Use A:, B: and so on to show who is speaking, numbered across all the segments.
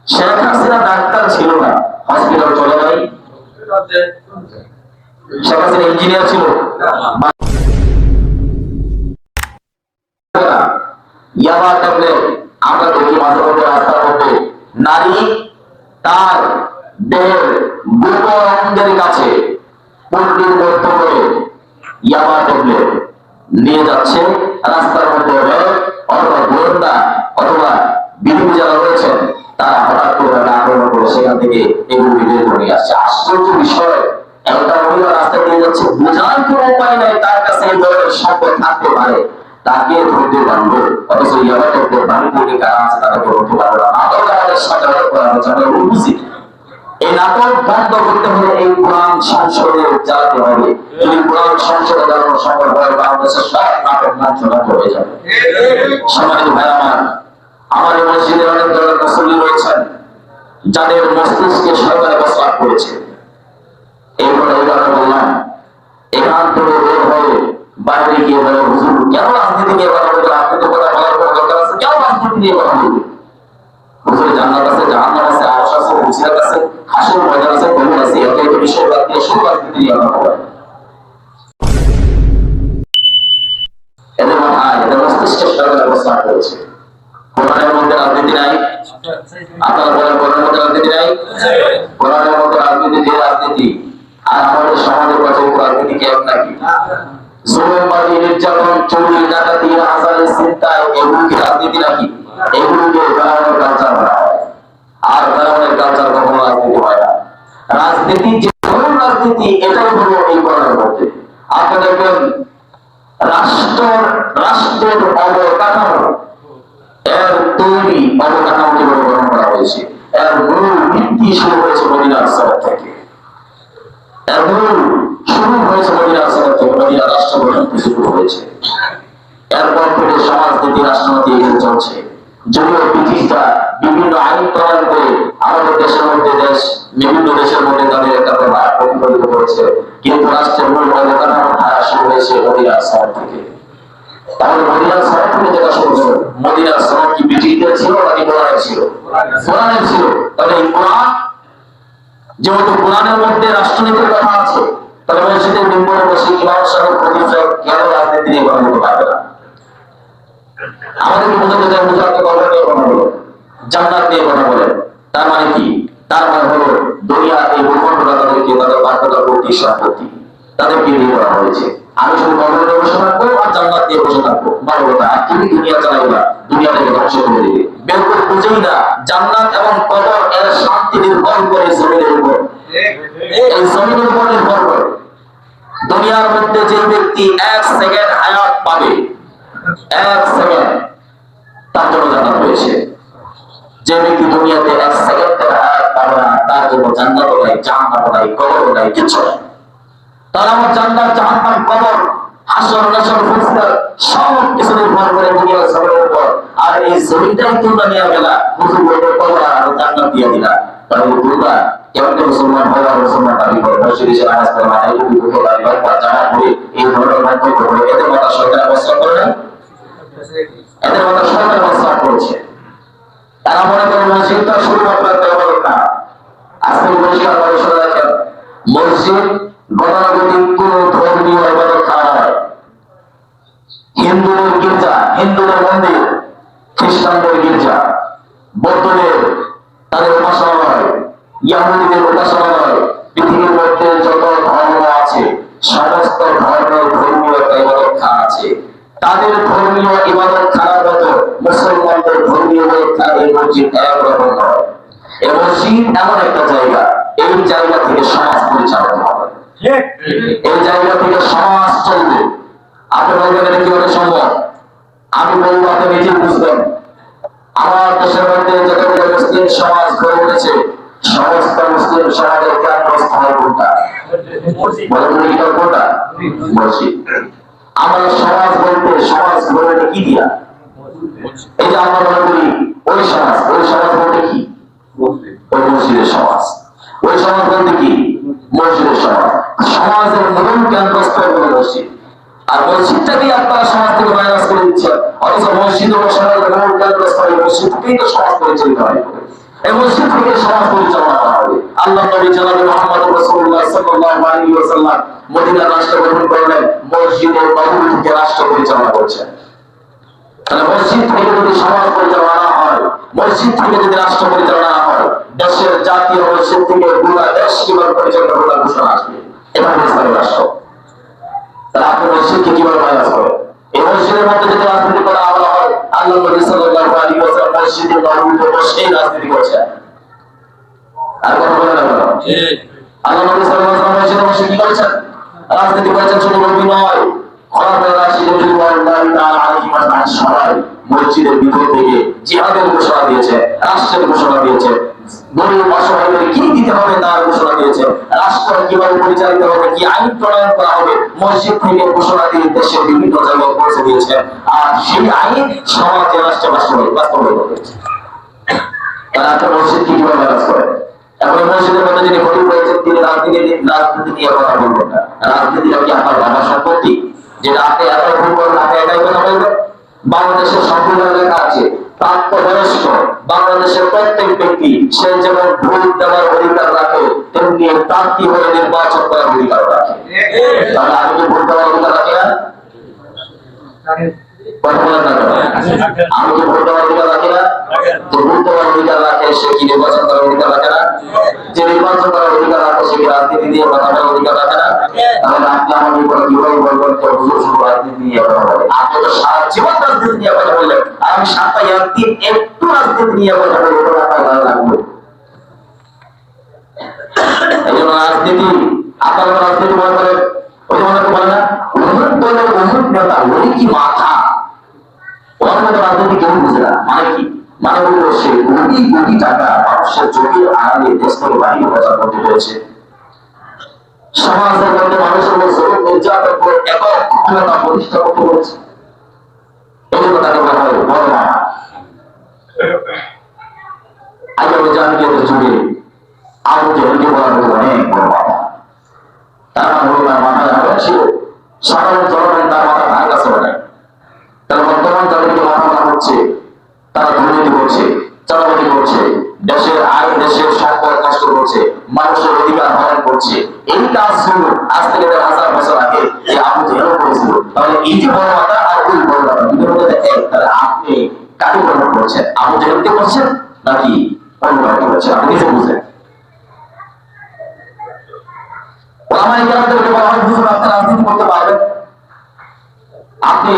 A: Sheikh Hasina doctor ছিল না, hospital চলে নাই। শেখ হাসিনা ইঞ্জিনিয়ার ছিল। ইয়াবা ট্যাবলেট আমরা দেখি মাঝে মধ্যে রাস্তার মধ্যে নারী তার দেহের বুড়ো অঙ্গের কাছে পল্লীর মধ্য করে ইয়াবা ট্যাবলেট নিয়ে যাচ্ছে রাস্তার মধ্যে, অথবা গোয়েন্দা অথবা বিধি যারা রয়েছেন তারা হঠাৎ করে আক্রমণ করে সেখান থেকে এগুলি বের করে নিয়ে আসছে। আশ্চর্য বিষয়, একটা মহিলা রাস্তা দিয়ে যাচ্ছে, বোঝার কোনো উপায় নাই তার কাছে এই ধরনের সম্পদ থাকতে পারে, তাকে ধরতে পারবো, অথচ ইয়াবা ট্যাবলেট বাণিজ্যিক কারা আছে তাদেরকে ধরতে পারবো না। নাটক আমাদের সরকারের করা হচ্ছে, আমরা বুঝি এই নাটক বন্ধ করতে হলে এই কোরআন সংসদে চালাতে হবে। যদি কোরআন সংসদে চালানো সম্ভব হয় বাংলাদেশের সব নাটক মঞ্চনাট হয়ে যাবে। সম্মানিত ভাই আমার এই মসজিদে অনেক ধরনের মুসল্লি রয়েছেন যাদের মস্তিষ্কে সরকারে বসবাস করেছে। এইভাবে বললাম এখান থেকে বের হয়ে বাইরে গিয়ে বলে হুজুর কেন রাজনীতি নিয়ে কথা বলতে, রাজনীতি কথা বলার কোনো দরকার আছে? কেন রাজনীতি নিয়ে কথা বলবে? হুজুর জান্নাত আছে, জাহান্নাম আছে, আরশ আছে, ফুসিলাত আছে, হাসরের ময়দান আছে, কবর আছে, এত এত বিষয় বাদ দিয়ে শুধু রাজনীতি নিয়ে কথা বলে। এদের মাথায় এদের মস্তিষ্কে সরকার বসবাস করেছে। কোরআনের মধ্যে রাজনীতি নাই। আপনারা বলেন কোরআনের মধ্যে রাজনীতি নাই? কোরআনের মধ্যে রাজনীতি যে রাজনীতি, আর আমাদের সমাজের প্রচলিত রাজনীতি কি এক নাকি? জুলুমবাজি, নির্যাতন, চুরি, ডাকাতি, রাহাজানি, ছিনতাই, এগুলো কি রাজনীতি নাকি? এগুলোকে ফেরাউনের কালচার বলা হয়। আর ফেরাউনের কালচার কখনো রাজনীতি হয় না। রাজনীতি যে ধরনের রাজনীতি এটাই হলো এই কোরআনের মধ্যে। আপনি দেখবেন রাষ্ট্রের অবকাঠামো, এর তৈরি অবকাঠামোকে গ্রহণ করা হয়েছে। এর মূল ভিত্তি শুরু হয়েছে মদিনার শহর থেকে। এর মূল শুরু হয়েছে মদিনার শহর থেকে, মদিনা রাষ্ট্র গঠন শুরু হয়েছে। এরপর থেকে সমাজনীতি, রাষ্ট্রনীতি এগিয়ে চলছে। যদিও ব্রিটিশরা বিভিন্ন আইন প্রণয়ন করে আমাদের দেশের মধ্যে বিভিন্ন দেশের মধ্যে তাদের একটা প্রভাব প্রতিফলিত করেছে, কিন্তু রাষ্ট্রের মূল অবকাঠামো ধারা শুরু হয়েছে মদিনার শহর থেকে। তাহলে মদিনার শহর থেকে যেটা শুরু হলো, মদিনার শহর কি ব্রিটিশদের ছিল নাকি কোরআনের ছিল? কোরআনের ছিল। তাহলে এই কোরআন যেহেতু কোরআনের মধ্যে রাষ্ট্রনীতির কথা আছে, তাহলে মসজিদের মেম্বরে বসে ইমাম সাহেব প্রতিষ্ঠা কেন রাজনীতি নিয়ে কথা বলতে পারবে না? আমাদেরকে বোঝাতে চাই মুজাহিদ কবর নিয়ে কথা বলে, জান্নাত নিয়ে কথা বলে। তার মানে কি? তার মানে হলো দুনিয়া এই ভূখণ্ডটা তাদেরকে তাদের বাধ্যতা প্রতি সম্পত্তি তাদেরকে দিয়ে করা হয়েছে। আমি শুধু কবর নিয়ে বসে থাকবো আর জান্নাত নিয়ে বসে থাকবো, ভালো কথা। আর তুমি দুনিয়া চালাইবা, দুনিয়াটাকে ধ্বংস করে দিবে। বিলকুল বুঝেই না জান্নাত এবং কবর এর শান্তি নির্ভর করে জমিনের উপর, এই জমিনের উপর নির্ভর করে। দুনিয়ার মধ্যে যে ব্যক্তি 1 সেকেন্ড হায়াত পাবে, 1 সেকেন্ড তার জন্য জান্নাত রয়েছে। যে ব্যক্তি দুনিয়াতে 1 সেকেন্ডের হায়াত পাবে না, তার জন্য জান্নাতও নাই, জাহান্নামও নাই, কবরও নাই, কিছু নাই। তার আমার জান্নাত, জাহান্নাম, কবর, হাসর, নাসর, ফুসলাত সব কিছু নির্ভর করে দুনিয়ার জমিনের উপর। আর এই জমিটাই তোমরা নিয়ে গেলা, হুজুর বলতে কবর আর জান্নাত দিয়ে দিলা। তাহলে তোমরা কেমন মুসলমান হওয়া, মুসলমান দাবি করে মসজিদে এসে নামাজ পড়া, এইটুকু দুটো দাবি করে জামা পড়ে এই ধরনের মন্তব্য করে এদের মাথা সরকার বস্ত্র করে না, এদের মাথা সরকার বস্ত্র করেছে। তারা মনে করে মসজিদটা শুধুমাত্র একটা ইবাদত না। আজকে পরিষ্কার করে শুনে রাখেন, মসজিদ গতানুগতিক কোন ধর্মীয় ইবাদত নয়। হিন্দুদের গির্জা, হিন্দুদের মন্দির, খ্রিস্টানদের গির্জা, বৌদ্ধদের তাদের উপাসনা নয়, ইহুদিদের উপাসনা নয়। পৃথিবীর মধ্যে যত ধর্ম আছে সমস্ত ধর্মের ধর্মীয় ইবাদত খানা আছে। তাদের ধর্মীয় ইবাদত খানার মতো মুসলমানদের ধর্মীয় ইবাদত খানা এই মসজিদ একরকম নয়। এই মসজিদ এমন একটা জায়গা, এই জায়গা থেকে সমাজ পরিচালিত হবে, এই জায়গা থেকে সমাজ চলবে। আপনি বলবেন এটা কিভাবে সম্ভব? আমি বলবো আপনি নিজে বুঝবেন। আমার দেশের মধ্যে যতগুলো মুসলিম সমাজ গড়ে উঠেছে, সমস্ত মুসলিম সমাজের কেন্দ্রস্থল কোনটা? কোনটা? মসজিদ। আমরা সমাজ বলতে সমাজ গড়ে কি দিয়া? এই যে আমরা মনে করি ওই সমাজ বলতে কি? ওই মসজিদের সমাজ। ওই সমাজ বলতে কি? মসজিদের সমাজ। সমাজের মূল কেন্দ্রস্থল হলো মসজিদ। আর মসজিদটাকে আপনারা সমাজ থেকে মাইনাস করে দিচ্ছেন, অথচ মসজিদ ও সমাজের মূল কেন্দ্রস্থল মসজিদকেই তো সমাজ পরিচালিত হয়। এই মসজিদ থেকে সমাজ পরিচালনা করা হবে। আল্লাহ নবী জনাব মুহাম্মদ রাসূলুল্লাহ সাল্লাল্লাহু আলাইহি ওয়াসাল্লাম মদিনার রাষ্ট্র গঠন করলেন, মসজিদে নববী থেকে রাষ্ট্র পরিচালনা করছেন। তাহলে মসজিদ থেকে যদি সমাজ পরিচালনা না হয়, মসজিদ থেকে যদি রাষ্ট্র পরিচালনা না হয়, দেশের জাতীয় মসজিদ থেকে পুরো দেশ কিভাবে পরিচালনা করার ঘোষণা আসবে? এটা ইসলামী রাষ্ট্র। তাহলে আপনি মসজিদকে কিভাবে ম্যানেজ করেন? এই মসজিদের মধ্যে যদি রাজনীতি করা হয়, আল্লাহ নবী সাল্লাল্লাহু আলাইহি ওয়াসাল্লাম মসজিদে নববীতে বসেই রাজনীতি করেছেন। আর কথা বলেন না কেন? আল্লাহ নবী সাল্লাল্লাহু আলাইহি ওয়াসাল্লাম মসজিদে বসে কি করেছেন? রাজনীতি করেছেন। শুধু নবী নয়, খলিফায়ে রাশিদুন রাদিয়াল্লাহু তাআলা আলাইহিম আজমাইন সবাই মসজিদের ভিতর থেকে জিহাদের ঘোষণা দিয়েছে, রাষ্ট্রের ঘোষণা দিয়েছে, গরিব অসহায়দের কি দিতে হবে তার ঘোষণা দিয়েছে, রাষ্ট্র কিভাবে পরিচালিত হবে, কি আইন প্রণয়ন করা হবে, মসজিদ থেকে ঘোষণা দিয়ে দেশের বিভিন্ন জায়গায় পৌঁছে দিয়েছে। আর সেই আইন সমাজে রাষ্ট্রে বাস্তবায়িত হয়েছে। তারা আপনার মসজিদ কিভাবে ম্যানেজ করে? এখন মসজিদের মধ্যে যিনি খতিব রয়েছেন তিনি রাজনীতি নিয়ে কথা বলবেন না। রাজনীতিটা কি আপনার বাবার সম্পত্তি যেটা আপনি একাই ভুল করেন, আপনি একাই কথা বলবেন? বাংলাদেশের সম্পূর্ণ লেখা আছে, প্রাপ্তবয়স্ক বাংলাদেশের প্রত্যেক ব্যক্তি সে যেমন ভোট দেওয়ার অধিকার রাখে, তেমনি প্রার্থী হয়ে নির্বাচন করার অধিকার রাখে। তাহলে আমি কি ভোট দেওয়ার অধিকার রাখি না? আমি কি ভোট দেওয়ার অধিকার রাখি না? তো ভোট দেওয়ার অধিকার রাখে সে কি নির্বাচন করার অধিকার রাখে না? যে নির্বাচন করার অধিকার রাখে সে কি রাজনীতি দিয়ে কথা বলার অধিকার রাখে না? তাহলে আপনি আমাদের উপর কিভাবে বলবেন যে হুজুর শুধু রাজনীতি নিয়ে কথা বলে? আপনি তো সারা জীবন রাজনীতি নিয়ে কথা বললেন, আর আমি সাতটা একদিন একটু রাজনীতি নিয়ে কথা বলি, এটা আপনার ভালো লাগবে? এই জন্য রাজনীতি আপনারা রাজনীতি মনে করেন, ওই মনে বলে না অমুক দলের অমুক নেতা, ওই কি মাথা, ওর মতো রাজনীতি কেউ বুঝে না। মানে কি? মানে হলো সে কোটি কোটি টাকা মানুষের চোখের আড়ালে দেশ থেকে বাহিরে প্রচার করতে পেরেছে। সমাজের মধ্যে মানুষের মধ্যে নির্যাতন করে একক ক্ষমতা প্রতিষ্ঠা করতে পেরেছে। এই জন্য তাকে বলা হয় বড় মামা। আগে ওই জাতীয়দের যুগে আবু জেহেলকে বলা হতো অনেক বড় মামা। তার মানে হলো তার মাথায় আগে ছিল, সাধারণ জনগণ তার মাথা ধার কাছে নাই। তাহলে বর্তমান যাদেরকে মাথা হচ্ছে তারা দুর্নীতি করছে, চাঁদাবাজি করছে, দেশের আয় দেশের সম্পদ নষ্ট করছে, মানুষের অধিকার হরণ করছে। এই কাজগুলো আজ থেকে 1000 বছর আগে যে আবু জেহেল করেছিল। তাহলে এই যে বড় মাথা আর ওই বড় মাথা দুটোর মধ্যে এক। তাহলে আপনি কাকে গ্রহণ করছেন? আবু জেহেলকে করছেন নাকি অন্য কাউকে করছেন? আপনি নিজে বুঝেন। ওলামায়ে কেরামদেরকে বলা হয় হুজুর আপনি রাজনীতি করতে পারবেন, আপনি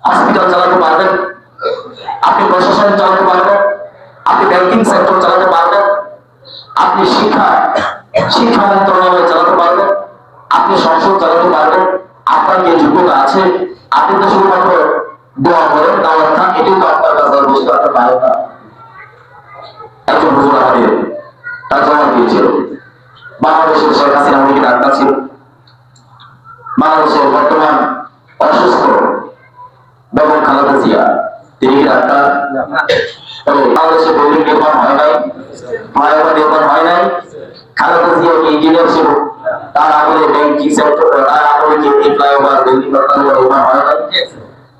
A: হসপিটাল চালাতে পারবেন, আপনি প্রশাসন চালাতে পারবেন, আপনি ব্যাংকিং সেক্টর চালাতে পারবেন, আপনি শিক্ষা মন্ত্রণালয় চালাতে পারবেন, আপনি সংসদ চালাতে পারবেন, আপনার কি যোগ্যতা আছে? আপনি তো শুধুমাত্র দোয়া করেন, দাওয়াত খান, এটাই তো আপনার কাছে বুঝতে পারতে পারেন না। একজন হুজুর আমাদের তার জবাব দিয়েছিল, বাংলাদেশের শেখ হাসিনা উনি ডাক্তার ছিল, বাংলাদেশের বর্তমান অসুস্থ বেগম খালেদা জিয়া তিনি ডাক্তার। বাংলাদেশে বিল্ডিং নির্মাণ হয় নাই, ফ্লাইওভার নির্মাণ হয় নাই। খালেদা জিয়া কি ইঞ্জিনিয়ার ছিল? তার আমলে ব্যাংকিং সেক্টর, তার আমলে কি ফ্লাইওভার বিল্ডিং নির্মাণ হয় নাই?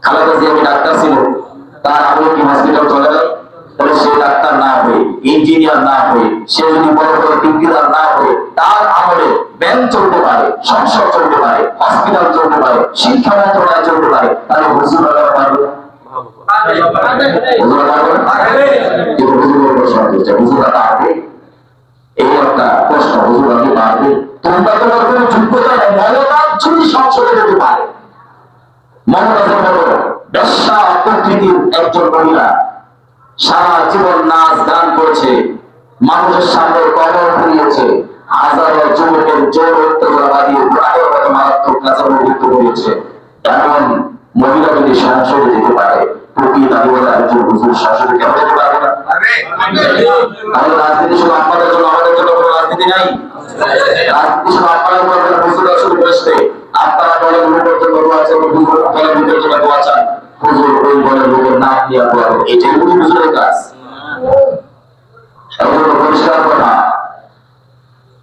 A: খালেদা জিয়া কি ডাক্তার ছিল? তার আমলে কি হসপিটাল চলে নাই? তাহলে সে ডাক্তার না হয়ে, ইঞ্জিনিয়ার না হয়ে, সে যদি বড় বড় ডিগ্রিদার না হয়ে তার আমলে ব্যাংক চলতে পারে, সংসদ চলতে পারে, হসপিটাল চলতে পারে, শিক্ষা মন্ত্রণালয় চলতে পারে, তাহলে হুজুর পারবে না? এই একটা প্রশ্ন, হুজুর আপনি পারবে? তোমরা তোমার কোন যোগ্যতা নেই। মমতা যদি সংসদে যেতে পারে, মমতাজের মতো বেশ্যা প্রকৃতির একজন মহিলা সারা জীবন নাচ গান করেছে, মানুষের সামনে কবর ফুলিয়েছে, হাজারো যুবকের জোর উত্তেজনা বাড়িয়ে প্রাণের মতো মারাত্মক কাজের মুক্ত করেছে, এমন মহিলা যদি সংসদে যেতে পারে, প্রকৃত আদিবাসী একজন হুজুর সংসদে কেন যেতে পারবে না? তাহলে রাজনীতি শুধু আপনাদের জন্য, আমাদের জন্য কোনো রাজনীতি নাই। রাজনীতি শুধু আপনারা করবেন, হুজুর আসলে বসবে, আপনারা বলেন লোকের জন্য দোয়া চান, হুজুর বলেন লোকের জন্য দোয়া চান, হুজুর ওই বলেন লোকের নাম নিয়ে দোয়া করবে। এটাই হলো হুজুরের কাজ। এখন পরিষ্কার কথা,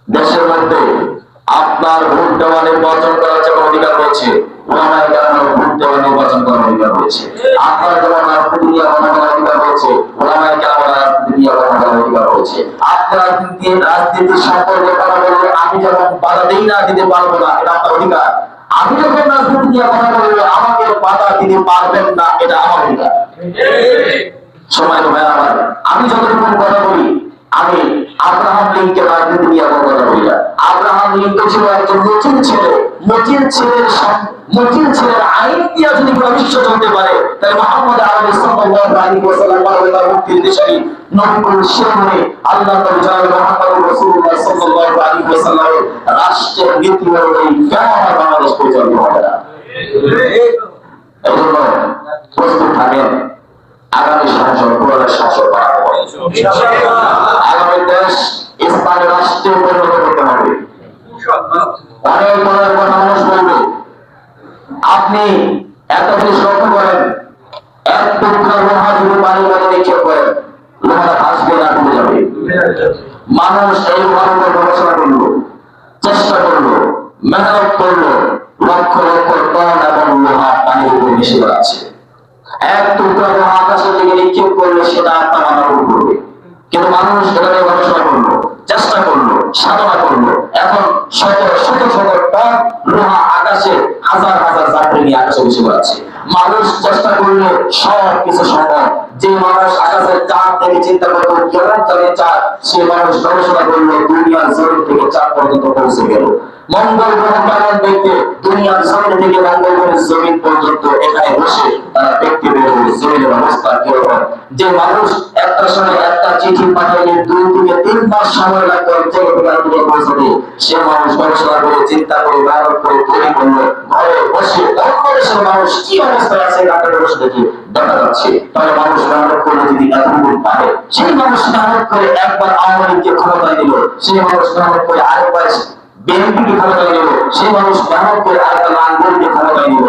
A: দেশের মধ্যে আপনার ভোট দেওয়া নির্বাচন করার যেমন অধিকার রয়েছে, ওলামায়ে কেরামের ভোট দেওয়া নির্বাচন করার অধিকার রয়েছে। আপনার যেমন রাজনীতি নিয়ে কথা বলার অধিকার রয়েছে, ওলামায়ে কেরামের রাজনীতি নিয়ে কথা বলার হয়েছে। আপনার রাজনীতির সম্পর্কে কথা বললে আমি যখন বাধা দেই না, দিতে পারবো না, এটা আপনার অধিকার। আমি যখন রাজনীতি নিয়ে কথা বলবো আমাকে বাধা দিতে পারবেন না, এটা আমার অধিকার। সময় তো ভাই আমার, আমি যতটুকু কথা বলি, আমি আব্রাহাম লিঙ্কের রাজনীতি নিয়ে কোনো কথা বলি না। আব্রাহাম লিঙ্কন ছিল একজন মতিন ছেলে, মতিন ছেলের আইন দিয়া যদি পুরো বিশ্ব চলতে পারে, তাহলে মুহাম্মদ আরবি সাল্লাল্লাহু আলাইহি ওয়াসাল্লাম তার মুক্তির দেশারী নবীকুল শিরোমণি আল্লাহ তাআলা জানাবে মুহাম্মদুর রাসূলুল্লাহ সাল্লাল্লাহু আলাইহি ওয়াসাল্লামের রাষ্ট্রের নীতি অনুযায়ী কেন আমার বাংলাদেশ পরিচালিত হবে না? এজন্য প্রস্তুত থাকেন, আগামী সংসদ পুনরায় সংসদ বানাবো। আগামী দেশ ইসলামী রাষ্ট্রে পরিণত করতে হবে। অনেক মনের কথা মানুষ বলবে। আপনি এত জিনিস লক্ষ্য করেন, এক টুকরা লোহা যদি পানি করে নিক্ষেপ করেন, লোহাটা ভাসবে না, ডুবে যাবে। মানুষ এই লোহার উপর গবেষণা করলো, চেষ্টা করলো, মেহনত করলো, লক্ষ লক্ষ টন এবং লোহা পানির উপর মিশে আছে। এক টুকরা লোহা আকাশের দিকে নিক্ষেপ করলে সেটা একটা মাথার উপর পড়বে। কিন্তু মানুষ এটা নিয়ে গবেষণা করলো, চেষ্টা করলো, সাধনা করলো, এখন শত শত শত টন লোহা আকাশে হাজার হাজার যাত্রী নিয়ে আকাশে বসে আছে। মানুষ চেষ্টা করলে সব কিছু সম্ভব। যে মানুষ আকাশের চাঁদ থেকে চিন্তা করতো কেমন চাঁদের চাঁদ, সে মানুষ গবেষণা করলো দুনিয়ার জমিন থেকে চাঁদ পর্যন্ত পৌঁছে গেল। মঙ্গল গ্রহ কেমন দেখতে, দুনিয়ার জমিন থেকে মঙ্গল গ্রহের জমিন পর্যন্ত এখানে বসে তারা দেখতে পেল জমিনের অবস্থা কিরকম। যে মানুষ একটা সময় একটা চিঠি পাঠাইলে 2 থেকে 3 মাস সময় লাগতো পৌঁছাতে, সে মানুষ গবেষণা করে চিন্তা করে মেহনত করে তৈরি করলো, ঘরে বসে অন্য দেশের মানুষ কি অবস্থায় আছে আপনাদের বসে দেখে দেখা যাচ্ছে। তাহলে মানুষ মেহনত করলে যদি এতটুকু পারে, সেই মানুষ মেহনত করে একবার আওয়ামী লীগকে ক্ষমতায় দিল, সেই মানুষ মেহনত করে আরেকবার বিএনপিকে ক্ষমতায় দিল, সেই মানুষ মেহনত করে আরেকবার আন্দোলনকে ক্ষমতায় দিল।